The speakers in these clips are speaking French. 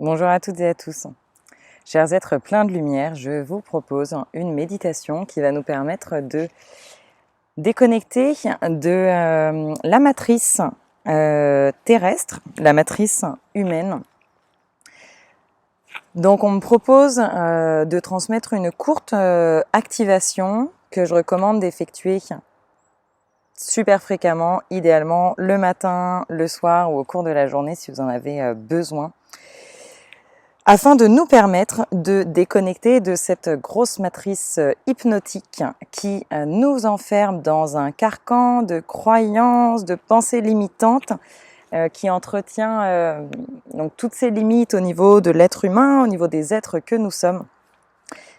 Bonjour à toutes et à tous. Chers êtres pleins de lumière, je vous propose une méditation qui va nous permettre de déconnecter de la matrice terrestre, la matrice humaine. Donc on me propose de transmettre une courte activation que je recommande d'effectuer super fréquemment, idéalement le matin, le soir ou au cours de la journée si vous en avez besoin, afin de nous permettre de déconnecter de cette grosse matrice hypnotique qui nous enferme dans un carcan de croyances, de pensées limitantes, qui entretient donc toutes ces limites au niveau de l'être humain, au niveau des êtres que nous sommes.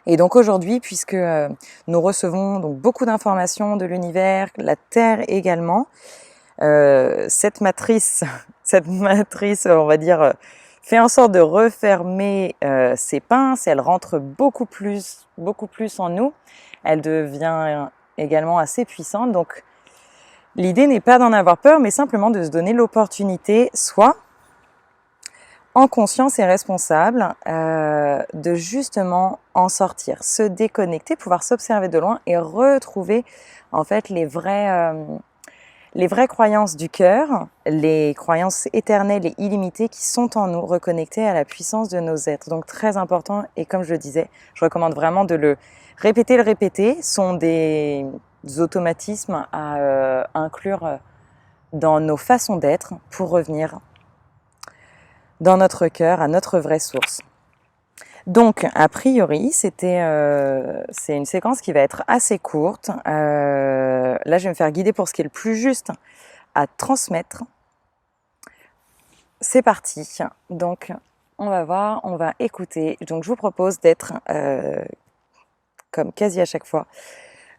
Et donc aujourd'hui, puisque nous recevons donc beaucoup d'informations de l'univers, la Terre également, cette matrice, on va dire, fait en sorte de refermer ses pinces. Elle rentre beaucoup plus en nous. Elle devient également assez puissante. Donc l'idée n'est pas d'en avoir peur, mais simplement de se donner l'opportunité, soit en conscience et responsable, de justement en sortir, se déconnecter, pouvoir s'observer de loin et retrouver en fait les vraies croyances du cœur, les croyances éternelles et illimitées qui sont en nous, reconnectées à la puissance de nos êtres. Donc très important, et comme je le disais, je recommande vraiment de le répéter, sont des automatismes à inclure dans nos façons d'être pour revenir dans notre cœur, à notre vraie source. Donc, a priori, c'est une séquence qui va être assez courte. Là, je vais me faire guider pour ce qui est le plus juste à transmettre. C'est parti. Donc, on va voir, on va écouter. Donc, je vous propose d'être, comme quasi à chaque fois,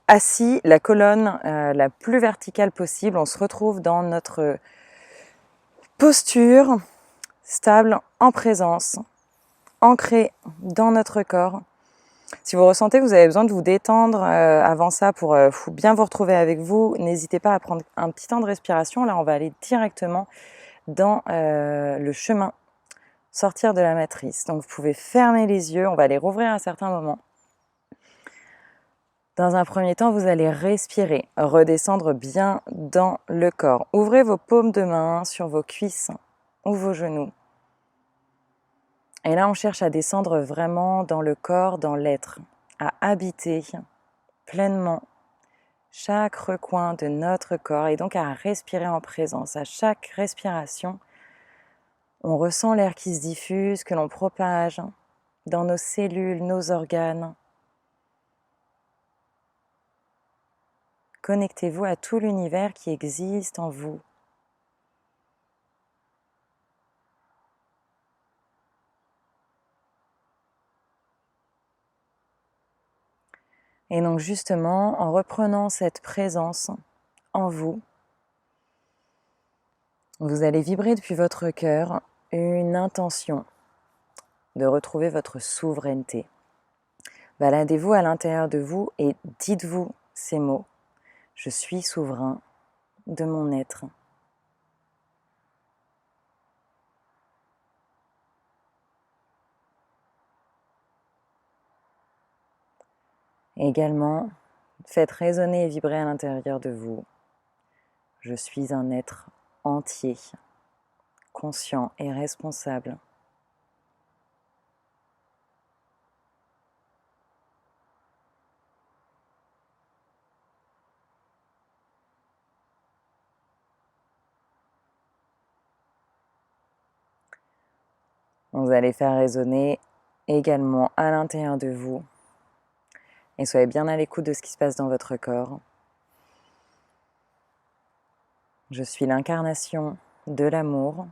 assis, la colonne la plus verticale possible. On se retrouve dans notre posture stable, en présence, ancrée dans notre corps. Si vous ressentez que vous avez besoin de vous détendre avant ça pour bien vous retrouver avec vous, n'hésitez pas à prendre un petit temps de respiration. Là, on va aller directement dans le chemin, sortir de la matrice. Donc, vous pouvez fermer les yeux, on va les rouvrir à certains moments. Dans un premier temps, vous allez respirer, redescendre bien dans le corps. Ouvrez vos paumes de main sur vos cuisses ou vos genoux. Et là, on cherche à descendre vraiment dans le corps, dans l'être, à habiter pleinement chaque recoin de notre corps et donc à respirer en présence. À chaque respiration, on ressent l'air qui se diffuse, que l'on propage dans nos cellules, nos organes. Connectez-vous à tout l'univers qui existe en vous. Et donc justement, en reprenant cette présence en vous, vous allez vibrer depuis votre cœur une intention de retrouver votre souveraineté. Baladez-vous à l'intérieur de vous et dites-vous ces mots. Je suis souverain de mon être. Et également, faites résonner et vibrer à l'intérieur de vous. Je suis un être entier, conscient et responsable. Vous allez faire résonner également à l'intérieur de vous. Et soyez bien à l'écoute de ce qui se passe dans votre corps. Je suis l'incarnation de l'amour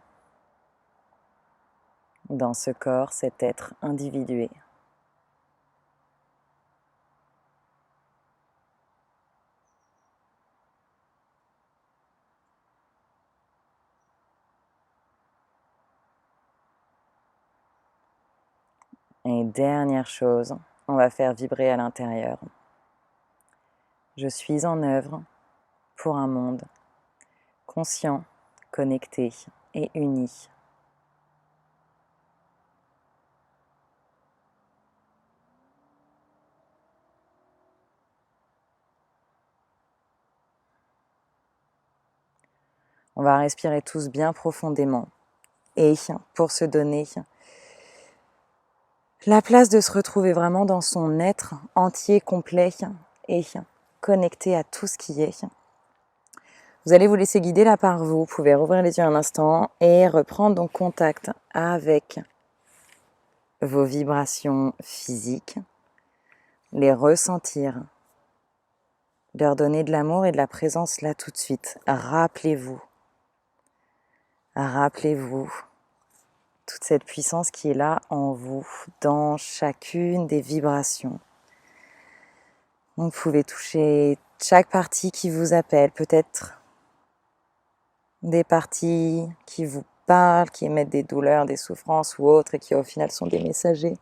dans ce corps, cet être individué. Et dernière chose, on va faire vibrer à l'intérieur. Je suis en œuvre pour un monde conscient, connecté et uni. On va respirer tous bien profondément. Et pour se donner la place de se retrouver vraiment dans son être entier, complet et connecté à tout ce qui est. Vous allez vous laisser guider là par vous. Vous pouvez rouvrir les yeux un instant et reprendre donc contact avec vos vibrations physiques, les ressentir, leur donner de l'amour et de la présence là tout de suite. Rappelez-vous toute cette puissance qui est là en vous, dans chacune des vibrations. Vous pouvez toucher chaque partie qui vous appelle, peut-être des parties qui vous parlent, qui émettent des douleurs, des souffrances ou autres et qui au final sont des messagers.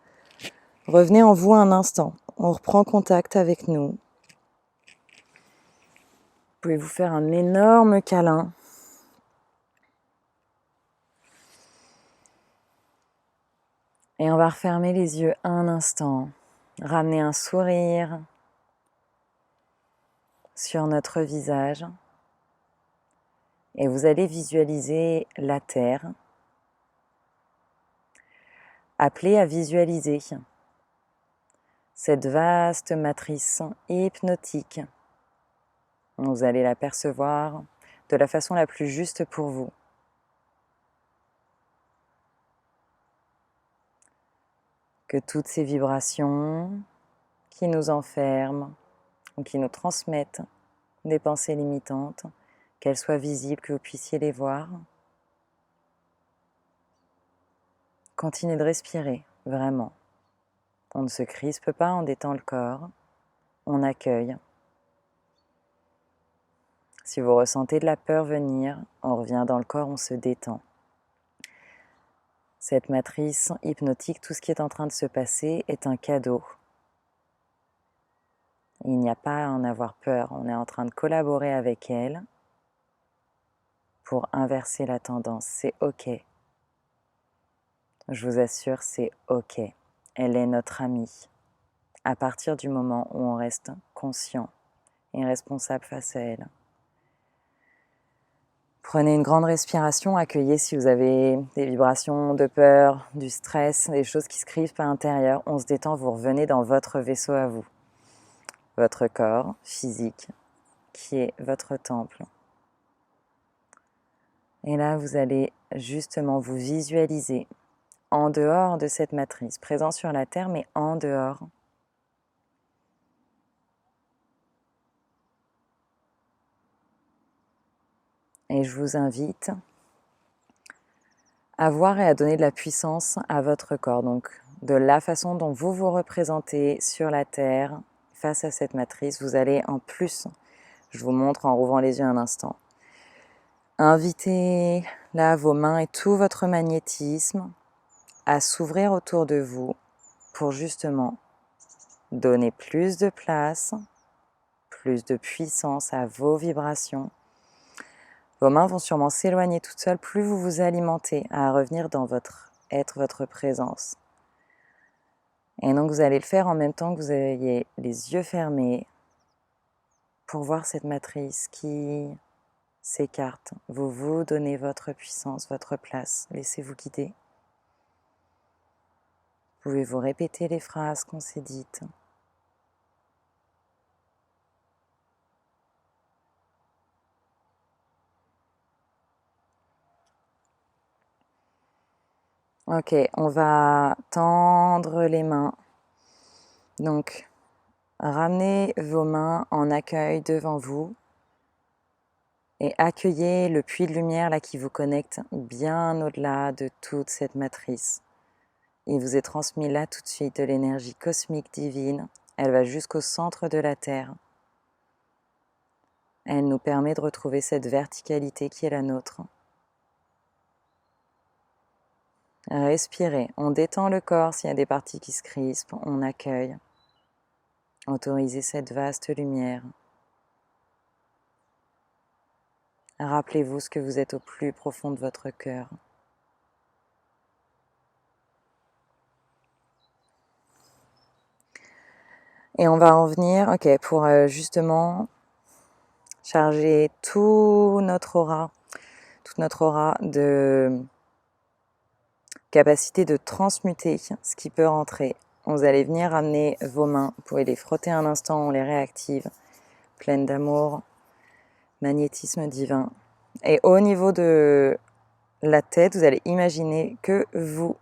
Revenez en vous un instant, on reprend contact avec nous. Vous pouvez vous faire un énorme câlin. Et on va refermer les yeux un instant, ramener un sourire sur notre visage. Et vous allez visualiser la Terre, appelée à visualiser cette vaste matrice hypnotique. Vous allez la percevoir de la façon la plus juste pour vous. Que toutes ces vibrations qui nous enferment ou qui nous transmettent des pensées limitantes, qu'elles soient visibles, que vous puissiez les voir. Continuez de respirer, vraiment. On ne se crispe pas, on détend le corps, on accueille. Si vous ressentez de la peur venir, on revient dans le corps, on se détend. Cette matrice hypnotique, tout ce qui est en train de se passer est un cadeau. Il n'y a pas à en avoir peur, on est en train de collaborer avec elle pour inverser la tendance. C'est OK. Je vous assure, c'est OK. Elle est notre amie. À partir du moment où on reste conscient et responsable face à elle. Prenez une grande respiration, accueillez si vous avez des vibrations de peur, du stress, des choses qui se crispent à l'intérieur. On se détend, vous revenez dans votre vaisseau à vous. Votre corps physique, qui est votre temple. Et là, vous allez justement vous visualiser en dehors de cette matrice, présent sur la Terre, mais en dehors. Et je vous invite à voir et à donner de la puissance à votre corps. Donc, de la façon dont vous vous représentez sur la Terre, face à cette matrice, vous allez en plus, je vous montre en rouvrant les yeux un instant, inviter là vos mains et tout votre magnétisme à s'ouvrir autour de vous pour justement donner plus de place, plus de puissance à vos vibrations. Vos mains vont sûrement s'éloigner toutes seules, plus vous vous alimentez à revenir dans votre être, votre présence. Et donc vous allez le faire en même temps que vous ayez les yeux fermés pour voir cette matrice qui s'écarte. Vous vous donnez votre puissance, votre place, laissez-vous guider. Vous pouvez vous répéter les phrases qu'on s'est dites. Ok, on va tendre les mains. Donc, ramenez vos mains en accueil devant vous et accueillez le puits de lumière là qui vous connecte bien au-delà de toute cette matrice. Il vous est transmis là tout de suite de l'énergie cosmique divine. Elle va jusqu'au centre de la Terre. Elle nous permet de retrouver cette verticalité qui est la nôtre. Respirez, on détend le corps s'il y a des parties qui se crispent, on accueille. Autorisez cette vaste lumière. Rappelez-vous ce que vous êtes au plus profond de votre cœur. Et on va en venir, pour justement charger tout notre aura toute notre aura de capacité de transmuter ce qui peut rentrer. Vous allez venir amener vos mains, vous pouvez les frotter un instant, on les réactive, pleines d'amour, magnétisme divin. Et au niveau de la tête, vous allez imaginer que vous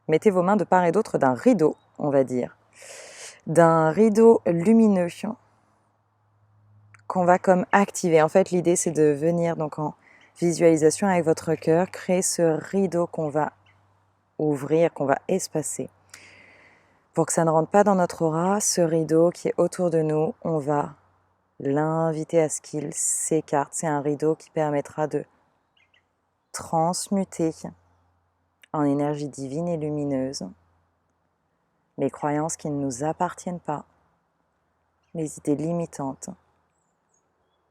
mettez vos mains de part et d'autre d'un rideau, on va dire, d'un rideau lumineux qu'on va comme activer. En fait, l'idée, c'est de venir donc en visualisation avec votre cœur, créer ce rideau qu'on va ouvrir, qu'on va espacer. Pour que ça ne rentre pas dans notre aura, ce rideau qui est autour de nous, on va l'inviter à ce qu'il s'écarte. C'est un rideau qui permettra de transmuter en énergie divine et lumineuse les croyances qui ne nous appartiennent pas, les idées limitantes.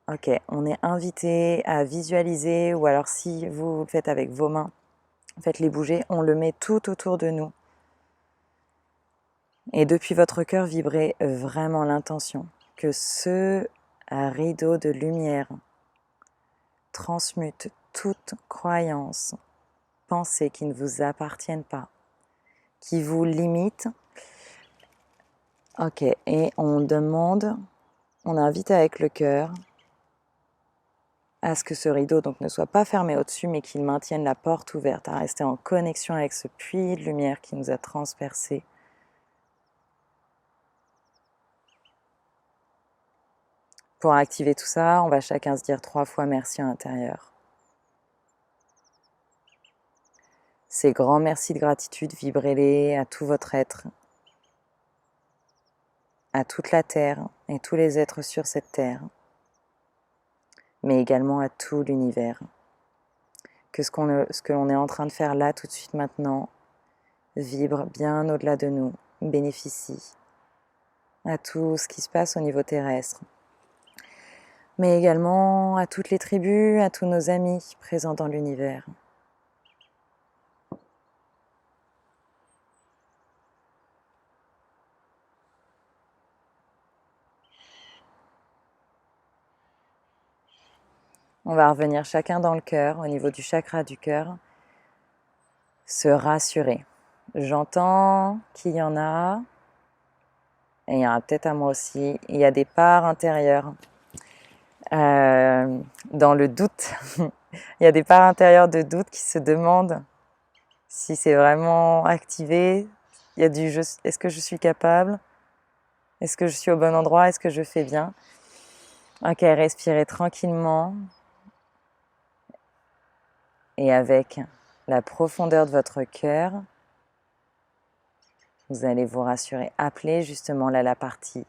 Ok, on est invité à visualiser, ou alors si vous le faites avec vos mains, faites-les bouger, on le met tout autour de nous. Et depuis votre cœur, vibrez vraiment l'intention que ce rideau de lumière transmute toute croyance, pensée qui ne vous appartiennent pas, qui vous limite. Ok, et on demande, on invite avec le cœur à ce que ce rideau donc ne soit pas fermé au-dessus, mais qu'il maintienne la porte ouverte, à rester en connexion avec ce puits de lumière qui nous a transpercés. Pour activer tout ça, on va chacun se dire 3 fois merci à l'intérieur. Ces grands merci de gratitude, vibrez-les à tout votre être, à toute la Terre et tous les êtres sur cette Terre, mais également à tout l'univers. Que ce que l'on est en train de faire là, tout de suite maintenant, vibre bien au-delà de nous, bénéficie à tout ce qui se passe au niveau terrestre, mais également à toutes les tribus, à tous nos amis présents dans l'univers. On va revenir chacun dans le cœur, au niveau du chakra du cœur, se rassurer. J'entends qu'il y en a, et il y en a peut-être à moi aussi, il y a des parts intérieures. Dans le doute, il y a des parts intérieures de doute qui se demandent si c'est vraiment activé. Il y a du est-ce que je suis capable? Est-ce que je suis au bon endroit? Est-ce que je fais bien? Ok, respirez tranquillement. Et avec la profondeur de votre cœur, vous allez vous rassurer. Appelez justement là la partie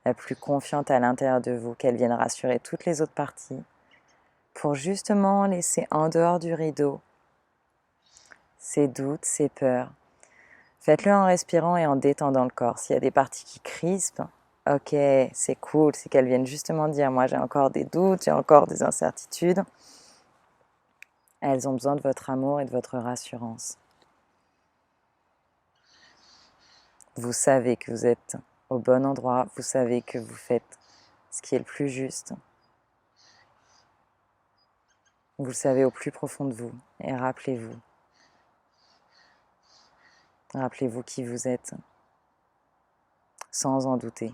la plus confiante à l'intérieur de vous, qu'elle vienne rassurer toutes les autres parties, pour justement laisser en dehors du rideau ces doutes, ces peurs. Faites-le en respirant et en détendant le corps. S'il y a des parties qui crispent, ok, c'est cool, c'est qu'elles viennent justement dire, moi j'ai encore des doutes, j'ai encore des incertitudes. Elles ont besoin de votre amour et de votre rassurance. Vous savez que vous êtes au bon endroit, vous savez que vous faites ce qui est le plus juste. Vous le savez au plus profond de vous. Et rappelez-vous qui vous êtes, sans en douter.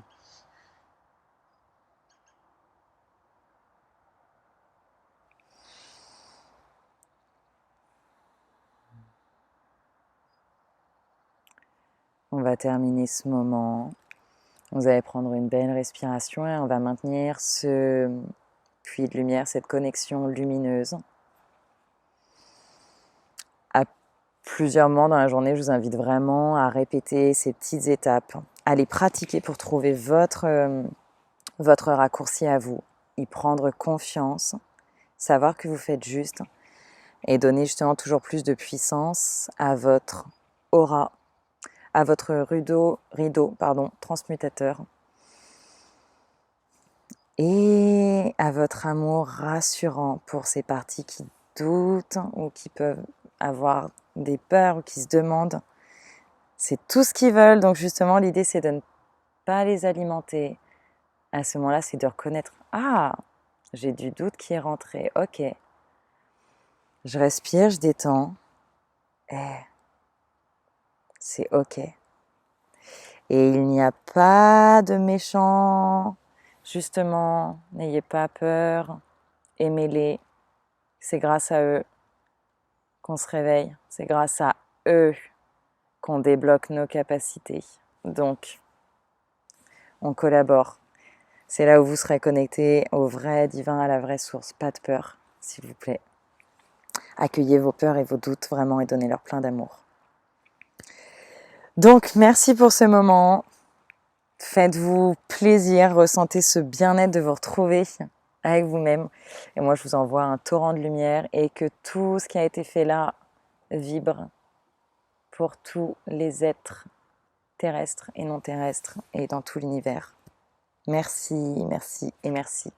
On va terminer ce moment. Vous allez prendre une belle respiration et on va maintenir ce puits de lumière, cette connexion lumineuse. À plusieurs moments dans la journée, je vous invite vraiment à répéter ces petites étapes, à les pratiquer pour trouver votre raccourci à vous, y prendre confiance, savoir que vous faites juste et donner justement toujours plus de puissance à votre aura, à votre rideau transmutateur et à votre amour rassurant pour ces parties qui doutent ou qui peuvent avoir des peurs ou qui se demandent. C'est tout ce qu'ils veulent, donc justement l'idée c'est de ne pas les alimenter. À ce moment-là, c'est de reconnaître « Ah, j'ai du doute qui est rentré, ok, Je respire, je détends. Et c'est OK. Et il n'y a pas de méchants. Justement, n'ayez pas peur. Aimez-les. C'est grâce à eux qu'on se réveille. C'est grâce à eux qu'on débloque nos capacités. Donc, on collabore. C'est là où vous serez connecté au vrai divin, à la vraie source. Pas de peur, s'il vous plaît. Accueillez vos peurs et vos doutes vraiment et donnez-leur plein d'amour. Donc, merci pour ce moment. Faites-vous plaisir, ressentez ce bien-être de vous retrouver avec vous-même. Et moi, je vous envoie un torrent de lumière et que tout ce qui a été fait là vibre pour tous les êtres terrestres et non terrestres et dans tout l'univers. Merci, merci et merci.